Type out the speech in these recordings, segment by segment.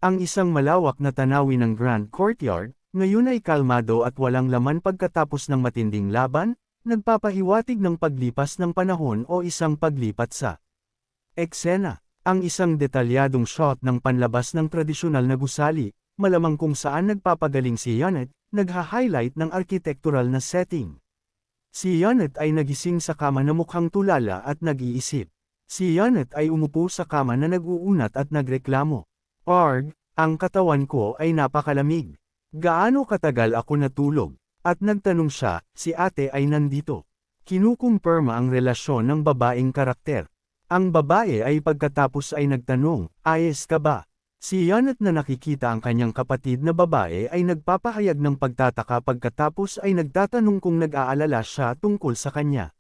Ang isang malawak na tanawin ng Grand Courtyard, ngayon ay kalmado at walang laman pagkatapos ng matinding laban, nagpapahiwatig ng paglipas ng panahon o isang paglipat sa eksena. Ang isang detalyadong shot ng panlabas ng tradisyonal na gusali, malamang kung saan nagpapagaling si Janet, nagha-highlight ng arkitektural na setting. Si Janet ay nagising sa kama na mukhang tulala at nag-iisip. Si Janet ay umupo sa kama na nag-uunat at nagreklamo. "Arg, ang katawan ko ay napakalamig. Gaano katagal ako natulog?" At nagtanong siya, si ate ay nandito. Kinukumpirma ang relasyon ng babaeng karakter. Ang babae ay pagkatapos ay nagtanong, "Ayos ka ba?" Si Janet na nakikita ang kanyang kapatid na babae ay nagpapahayag ng pagtataka pagkatapos ay nagtatanong kung nag-aalala siya tungkol sa kanya.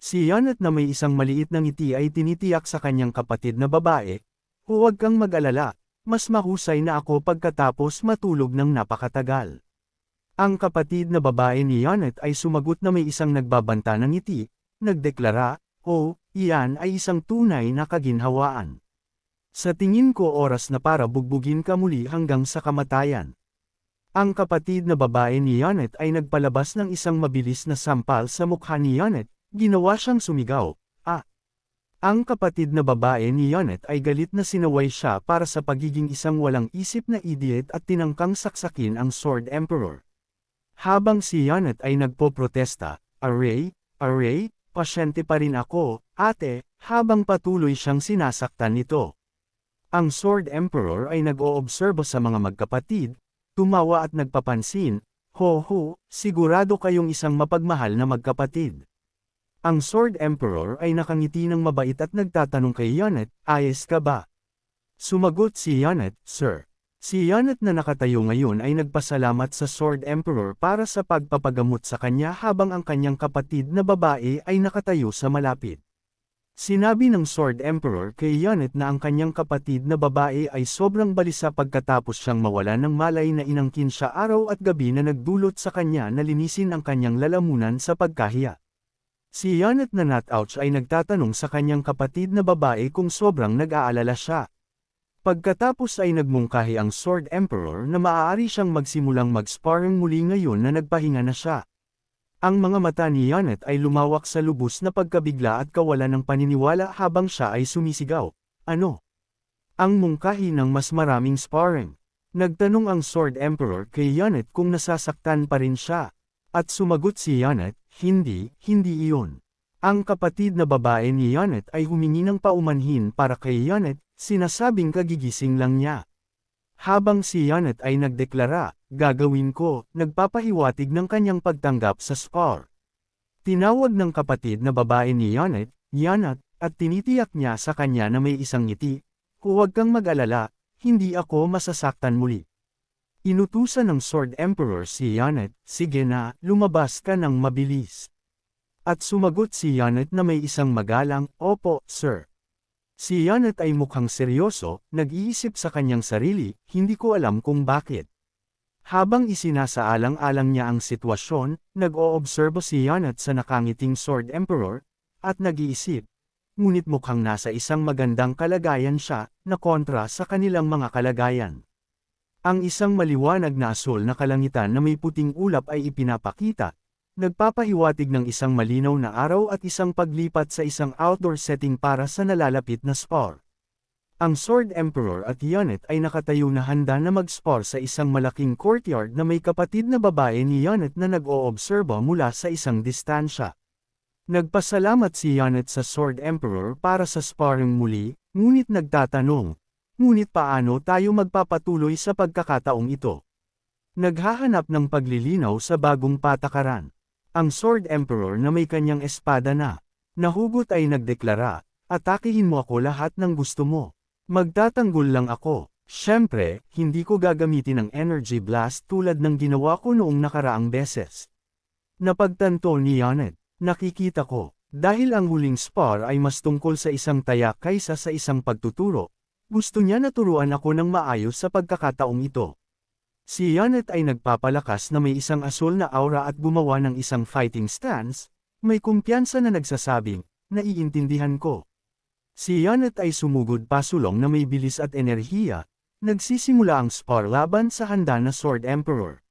Si Janet na may isang maliit na ngiti ay tinitiyak sa kanyang kapatid na babae, "Huwag kang mag-alala, mas mahusay na ako pagkatapos matulog ng napakatagal." Ang kapatid na babae ni Janet ay sumagot na may isang nagbabanta ng ngiti, nagdeklara, "Oh, iyan ay isang tunay na kaginhawaan. Sa tingin ko oras na para bugbugin ka muli hanggang sa kamatayan." Ang kapatid na babae ni Janet ay nagpalabas ng isang mabilis na sampal sa mukha ni Janet, ginawa siyang sumigaw, "Ah!" Ang kapatid na babae ni Janet ay galit na sinaway siya para sa pagiging isang walang isip na idiot at tinangkang saksakin ang Sword Emperor. Habang si Janet ay nagpoprotesta, "Aray, aray, pasyente pa rin ako, ate," habang patuloy siyang sinasaktan nito. Ang Sword Emperor ay nag-oobserba sa mga magkapatid, tumawa at nagpapansin, "Ho ho, sigurado kayong isang mapagmahal na magkapatid." Ang Sword Emperor ay nakangiti ng mabait at nagtatanong kay Janet, "Ayos ka ba?" Sumagot si Janet, "Sir." Si Janet na nakatayo ngayon ay nagpasalamat sa Sword Emperor para sa pagpapagamot sa kanya habang ang kanyang kapatid na babae ay nakatayo sa malapit. Sinabi ng Sword Emperor kay Janet na ang kanyang kapatid na babae ay sobrang balisa pagkatapos siyang mawala ng malay na inangkin siya araw at gabi na nagdulot sa kanya na linisin ang kanyang lalamunan sa pagkahiya. Si Janet na not-ouch ay nagtatanong sa kanyang kapatid na babae kung sobrang nag-aalala siya. Pagkatapos ay nagmungkahi ang Sword Emperor na maaari siyang magsimulang mag-sparring muli ngayon na nagpahinga na siya. Ang mga mata ni Janet ay lumawak sa lubos na pagkabigla at kawalan ng paniniwala habang siya ay sumisigaw, "Ano? Ang mungkahi ng mas maraming sparring?" Nagtanong ang Sword Emperor kay Janet kung nasasaktan pa rin siya. At sumagot si Janet, hindi iyon." Ang kapatid na babae ni Janet ay humingi ng paumanhin para kay Janet, sinasabing kagigising lang niya. Habang si Janet ay nagdeklara, "Gagawin ko," nagpapahiwatig ng kanyang pagtanggap sa spar. Tinawag ng kapatid na babae ni Janet, "Janet," at tinitiyak niya sa kanya na may isang ngiti, "Huwag kang mag-alala, hindi ako masasaktan muli." Inutusan ng Sword Emperor si Janet, "Sige na, lumabas ka ng mabilis." At sumagot si Janet na may isang magalang, "Opo, sir." Si Janet ay mukhang seryoso, nag-iisip sa kanyang sarili, "Hindi ko alam kung bakit." Habang isinasaalang-alang niya ang sitwasyon, nag-oobserba si Janet sa nakangiting Sword Emperor, at nag-iisip, ngunit mukhang nasa isang magandang kalagayan siya, na kontra sa kanilang mga kalagayan. Ang isang maliwanag na asul na kalangitan na may puting ulap ay ipinapakita, nagpapahiwatig ng isang malinaw na araw at isang paglipat sa isang outdoor setting para sa nalalapit na spar. Ang Sword Emperor at Janet ay nakatayo na handa na mag-spar sa isang malaking courtyard na may kapatid na babae ni Janet na nag-oobserba mula sa isang distansya. Nagpasalamat si Janet sa Sword Emperor para sa sparring muli, ngunit nagtatanong, "Ngunit paano tayo magpapatuloy sa pagkakataong ito?" Naghahanap ng paglilinaw sa bagong patakaran. Ang Sword Emperor na may kanyang espada na nahugot ay nagdeklara, "Atakihin mo ako lahat ng gusto mo. Magtatanggol lang ako. Siyempre, hindi ko gagamitin ang energy blast tulad ng ginawa ko noong nakaraang beses." Napagtanto ni Janet, "Nakikita ko, dahil ang huling spar ay mas tungkol sa isang taya kaysa sa isang pagtuturo, gusto niya na turuan ako ng maayos sa pagkakataong ito." Si Janet ay nagpapalakas na may isang asul na aura at gumawa ng isang fighting stance, may kumpiyansa na nagsasabing, "Naiintindihan ko." Si Janet ay sumugod pasulong na may bilis at enerhiya, Nagsisimula ang spar laban sa handa na Sword Emperor.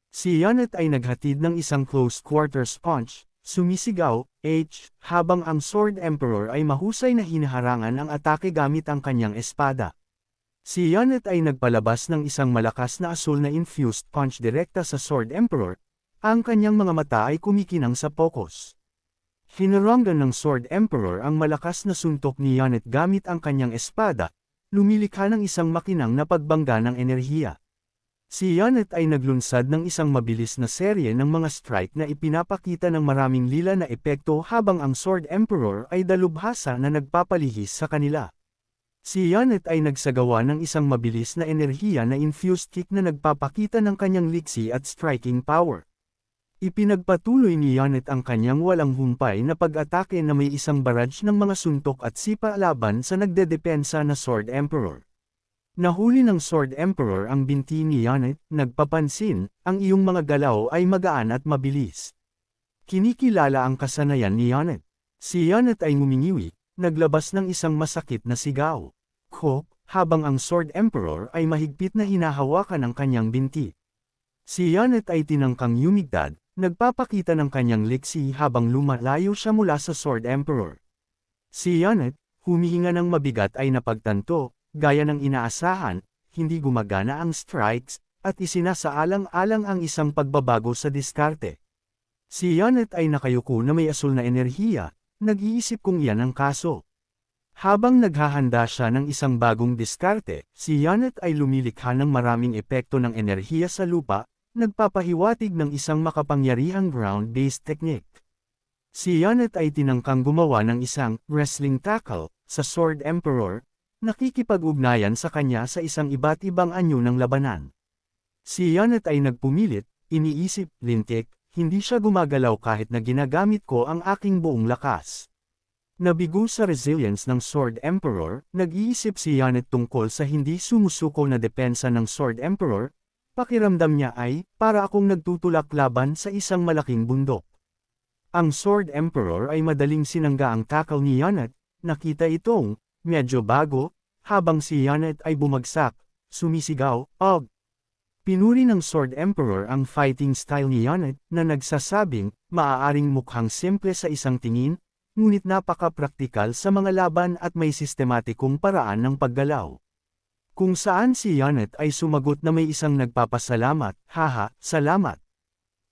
Si Yoneth ay naghatid ng isang close quarters punch, sumisigaw, habang ang Sword Emperor ay mahusay na hinaharangan ang atake gamit ang kanyang espada. Si Yoneth ay nagpalabas ng isang malakas na asul na infused punch direkta sa Sword Emperor, ang kanyang mga mata ay kumikinang sa focus. Hinaranggan ng Sword Emperor ang malakas na suntok ni Yoneth gamit ang kanyang espada, lumilikha ng isang makinang na pagbangga ng enerhiya. Si Yoneth ay naglunsad ng isang mabilis na serye ng mga strike na ipinapakita ng maraming lila na epekto habang ang Sword Emperor ay dalubhasa na nagpapalihis sa kanila. Si Yoneth ay nagsagawa ng isang mabilis na enerhiya na infused kick na nagpapakita ng kanyang liksi at striking power. Ipinagpatuloy ni Yoneth ang kanyang walang humpay na pag-atake na may isang barrage ng mga suntok at sipa laban sa nagdedepensa na Sword Emperor. Nahuli ng Sword Emperor ang binti ni Yoneth, nagpapansin, ang iyong mga galaw ay magaan at mabilis. Kinikilala ang kasanayan ni Yoneth. Si Yoneth ay ngumingiwi, naglabas ng isang masakit na sigaw. Habang ang Sword Emperor ay mahigpit na hinahawakan ang kanyang binti. Si Yoneth ay tinangkang yumigdad, nagpapakita ng kanyang liksi habang lumalayo siya mula sa Sword Emperor. Si Yoneth, humihinga ng mabigat ay napagtanto, gaya ng inaasahan, hindi gumagana ang strikes, at isinasaalang-alang ang isang pagbabago sa diskarte. Si Yoneth ay nakayuko na may asul na enerhiya, nag-iisip kung iyan ang kaso. Habang naghahanda siya ng isang bagong diskarte, si Yoneth ay lumilikha ng maraming epekto ng enerhiya sa lupa, nagpapahiwatig ng isang makapangyarihang ground-based technique. Si Yoneth ay tinangkang gumawa ng isang wrestling tackle sa Sword Emperor, nakikipag-ugnayan sa kanya sa isang iba't ibang anyo ng labanan. Si Yoneth ay nagpumilit, iniisip, lintik, hindi siya gumagalaw kahit na ginagamit ko ang aking buong lakas. Nabigo sa resilience ng Sword Emperor, nag-iisip si Yoneth tungkol sa hindi sumusuko na depensa ng Sword Emperor, pakiramdam niya ay, para akong nagtutulak laban sa isang malaking bundok. Ang Sword Emperor ay madaling sinangga ang tackle ni Yoneth, nakita itong, medyo bago, habang si Yoneth ay bumagsak, sumisigaw, "Og!" Pinuri ng Sword Emperor ang fighting style ni Yoneth, na nagsasabing, maaaring mukhang simple sa isang tingin, ngunit napaka-praktikal sa mga laban at may sistematikong paraan ng paggalaw. Kung saan si Yoneth ay sumagot na may isang nagpapasalamat, "Haha, salamat."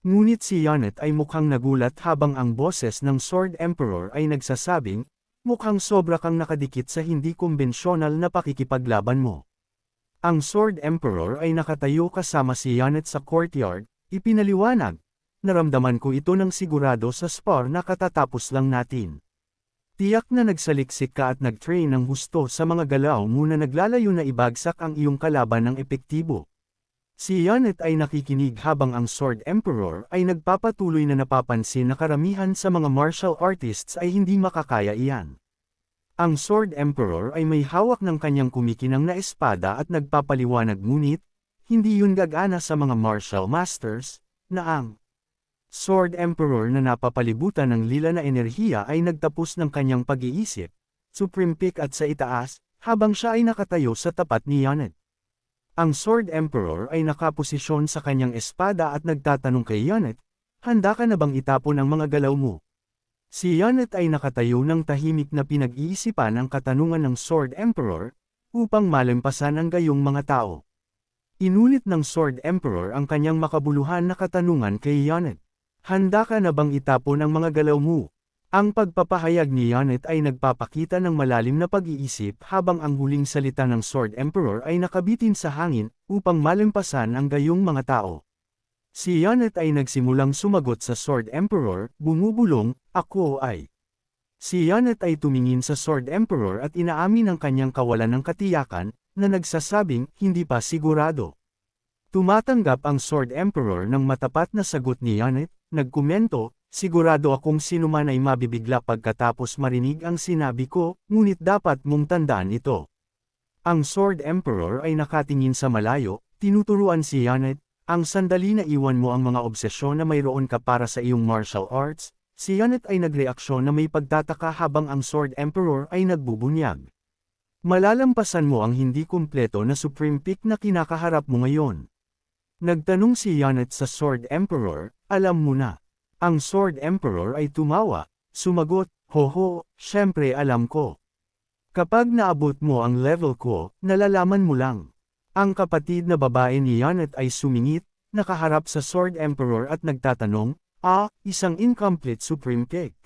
Ngunit si Yoneth ay mukhang nagulat habang ang boses ng Sword Emperor ay nagsasabing, mukhang sobra kang nakadikit sa hindi kumbensyonal na pakikipaglaban mo. Ang Sword Emperor ay nakatayo kasama si Yoneth sa courtyard, ipinaliwanag, naramdaman ko ito ng sigurado sa spar na katatapos lang natin. Tiyak na nagsaliksik ka at nag-train ng husto sa mga galaw mo na naglalayo na ibagsak ang iyong kalaban ng epektibo. Si Yoneth ay nakikinig habang ang Sword Emperor ay nagpapatuloy na napapansin na karamihan sa mga martial artists ay hindi makakaya iyan. Ang Sword Emperor ay may hawak ng kanyang kumikinang na espada at nagpapaliwanag ngunit, hindi yun gagana sa mga martial masters, na ang Sword Emperor na napapalibutan ng lila na enerhiya ay nagtapos ng kanyang pag-iisip, supreme peak at sa itaas, habang siya ay nakatayo sa tapat ni Yoneth. Ang Sword Emperor ay nakaposisyon sa kanyang espada at nagtatanong kay Yoneth, handa ka na bang itapon ang mga galaw mo? Si Yoneth ay nakatayo ng tahimik na pinag-iisipan ang katanungan ng Sword Emperor, upang malampasan ang gayong mga tao. Inulit ng Sword Emperor ang kanyang makabuluhan na katanungan kay Yoneth. Handa ka na bang itapon ang mga galaw mo? Ang pagpapahayag ni Yoneth ay nagpapakita ng malalim na pag-iisip habang ang huling salita ng Sword Emperor ay nakabitin sa hangin, upang malampasan ang gayong mga tao. Si Yoneth ay nagsimulang sumagot sa Sword Emperor, bumubulong, "Ako ay." Si Yoneth ay tumingin sa Sword Emperor at inaamin ang kanyang kawalan ng katiyakan, na nagsasabing, hindi pa sigurado. Tumatanggap ang Sword Emperor ng matapat na sagot ni Yoneth, nagkomento, "Sigurado akong sinuman ay mabibigla pagkatapos marinig ang sinabi ko, ngunit dapat mong tandaan ito." Ang Sword Emperor ay nakatingin sa malayo, tinuturuan si Yoneth, "Ang sandali na iwan mo ang mga obsesyon na mayroon ka para sa iyong martial arts." Si Yoneth ay nagreaksyon na may pagtataka habang ang Sword Emperor ay nagbubunyag. Malalampasan mo ang hindi kumpleto na Supreme Peak na kinakaharap mo ngayon. Nagtanong si Yanet sa Sword Emperor, alam mo na. Ang Sword Emperor ay tumawa, sumagot, hoho, syempre alam ko. Kapag naabot mo ang level ko, nalalaman mo lang. Ang kapatid na babae ni Yanet ay sumingit, nakaharap sa Sword Emperor at nagtatanong, isang incomplete Supreme Peak.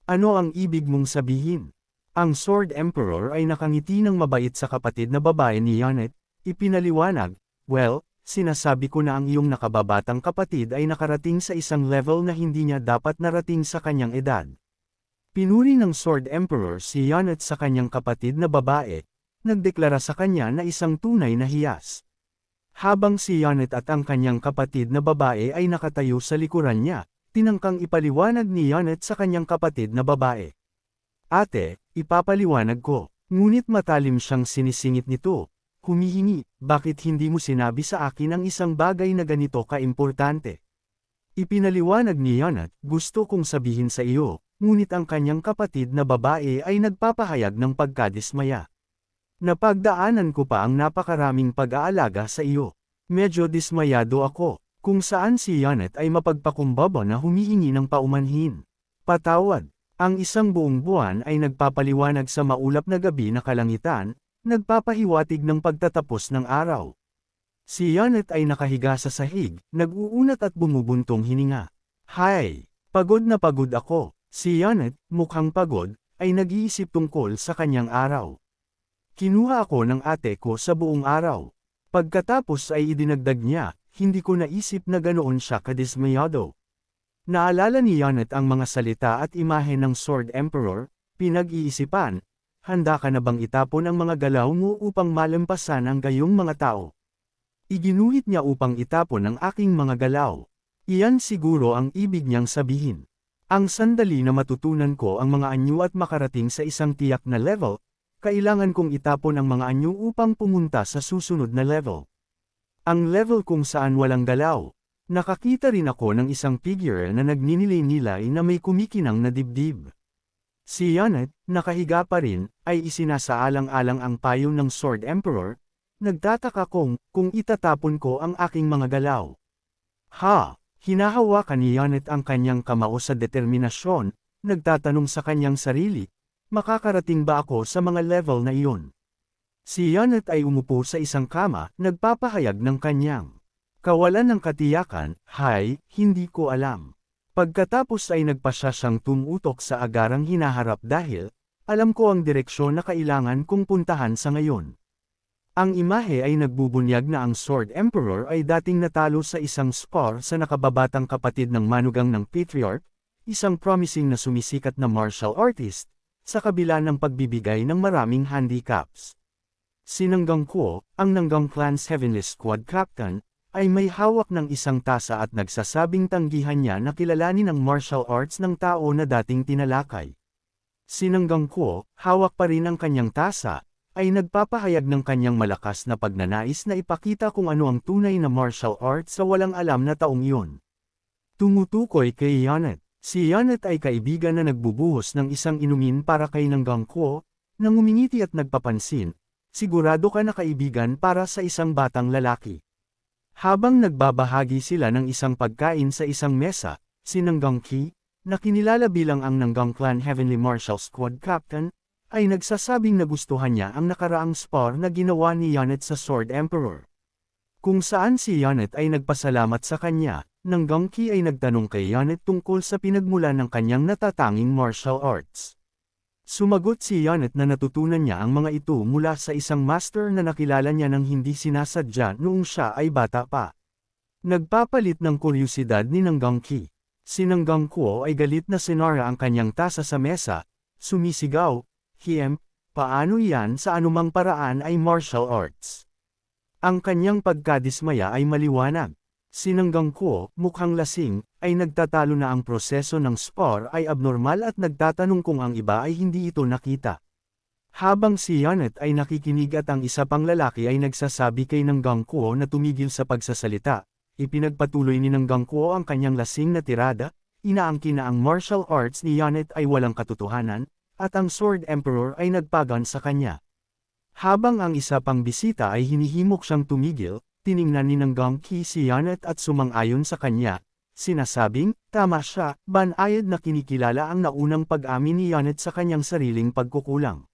Ano ang ibig mong sabihin? Ang Sword Emperor ay nakangiti ng mabait sa kapatid na babae ni Yanet, ipinaliwanag, well, sinasabi ko na ang iyong nakababatang kapatid ay nakarating sa isang level na hindi niya dapat narating sa kanyang edad. Pinuri ng Sword Emperor si Yanet sa kanyang kapatid na babae, nagdeklara sa kanya na isang tunay na hiyas. Habang si Yanet at ang kanyang kapatid na babae ay nakatayo sa likuran niya, tinangkang ipaliwanag ni Yanet sa kanyang kapatid na babae. Ate, ipapaliwanag ko, ngunit matalim siyang sinisingit nito. Humihingi, bakit hindi mo sinabi sa akin ang isang bagay na ganito kaimportante? Ipinaliwanag ni Yanet, gusto kong sabihin sa iyo, ngunit ang kanyang kapatid na babae ay nagpapahayag ng pagkadismaya. Napagdaanan ko pa ang napakaraming pag-aalaga sa iyo. Medyo dismayado ako, kung saan si Yanet ay mapagpakumbaba na humihingi ng paumanhin. Patawad. Ang isang buong buwan ay nagpapaliwanag sa maulap na gabi na kalangitan, nagpapahiwatig ng pagtatapos ng araw. Si Yanet ay nakahiga sa sahig, nag-uunat at bumubuntong hininga. Hay! Pagod na pagod ako. Si Yanet, mukhang pagod, ay nag-iisip tungkol sa kanyang araw. Kinuha ako ng ate ko sa buong araw. Pagkatapos ay idinagdag niya, hindi ko naisip na ganoon siya kadismayado. Naalala ni Yanet ang mga salita at imahe ng Sword Emperor, pinag-iisipan, handa ka na bang itapon ang mga galaw mo upang malampasan ang gayong mga tao? Iginuhit niya upang itapon ang aking mga galaw. Iyan siguro ang ibig niyang sabihin. Ang sandali na matutunan ko ang mga anyo at makarating sa isang tiyak na level, kailangan kong itapon ang mga anyo upang pumunta sa susunod na level. Ang level kung saan walang galaw. Nakakita rin ako ng isang figure na nagninilay-nilay na may kumikinang na dibdib. Si Yanet, nakahiga pa rin, ay isinasaalang-alang ang payo ng Sword Emperor, nagtataka kung itatapon ko ang aking mga galaw. Hinahawakan ni Yanet ang kanyang kamao sa determinasyon, nagtatanong sa kanyang sarili, makakarating ba ako sa mga level na iyon? Si Yanet ay umupo sa isang kama, nagpapahayag ng kanyang kawalan ng katiyakan, hindi ko alam. Pagkatapos ay nagpasya siyang tumutok sa agarang hinaharap dahil, alam ko ang direksyon na kailangan kong puntahan sa ngayon. Ang imahe ay nagbubunyag na ang Sword Emperor ay dating natalo sa isang spar sa nakababatang kapatid ng manugang ng Patriarch, isang promising na sumisikat na martial artist, sa kabila ng pagbibigay ng maraming handicaps. Si Nanggang Kuo, ang Nanggang Clan's Heavenly Squad Captain, ay may hawak ng isang tasa at nagsasabing tanggihan niya na kilalanin ang martial arts ng tao na dating tinalakay. Si Nanggang Kuo, hawak pa rin ang kanyang tasa, ay nagpapahayag ng kanyang malakas na pagnanais na ipakita kung ano ang tunay na martial arts sa walang alam na taong iyon. Tumutukoy kay Yanet. Si Yanet ay kaibigan na nagbubuhos ng isang inumin para kay Nanggang Kuo, nang umingiti at nagpapansin, sigurado ka na kaibigan para sa isang batang lalaki. Habang nagbabahagi sila ng isang pagkain sa isang mesa, si Nanggang Ki, na kinilala bilang ang Nanggang Clan Heavenly Martial Squad Captain, ay nagsasabing nagustuhan niya ang nakaraang spar na ginawa ni Yanet sa Sword Emperor. Kung saan si Yanet ay nagpasalamat sa kanya, Nanggang Ki ay nagtanong kay Yanet tungkol sa pinagmulan ng kanyang natatanging martial arts. Sumagot si Yanet na natutunan niya ang mga ito mula sa isang master na nakilala niya nang hindi sinasadya noong siya ay bata pa. Nagpapalit ng kuryusidad ni Nanggang Ki. Si Nanggang Kuo ay galit na sinara ang kanyang tasa sa mesa, sumisigaw, paano iyan sa anumang paraan ay martial arts? Ang kanyang pagkadismaya ay maliwanag. Si Nanggang Kuo, mukhang lasing, ay nagtatalo na ang proseso ng spar ay abnormal at nagtatanong kung ang iba ay hindi ito nakita. Habang si Yanet ay nakikinig at ang isa pang lalaki ay nagsasabi kay Nanggang Kuo na tumigil sa pagsasalita, ipinagpatuloy ni Nanggang Kuo ang kanyang lasing na tirada, inaangkin na ang martial arts ni Yanet ay walang katotohanan, at ang Sword Emperor ay nagpagan sa kanya. Habang ang isa pang bisita ay hinihimok siyang tumigil, tiningnan ni ng Gongki si Janet at sumang-ayon sa kanya, sinasabing, tama siya, banayad na kinikilala ang naunang pag-amin ni Janet sa kanyang sariling pagkukulang.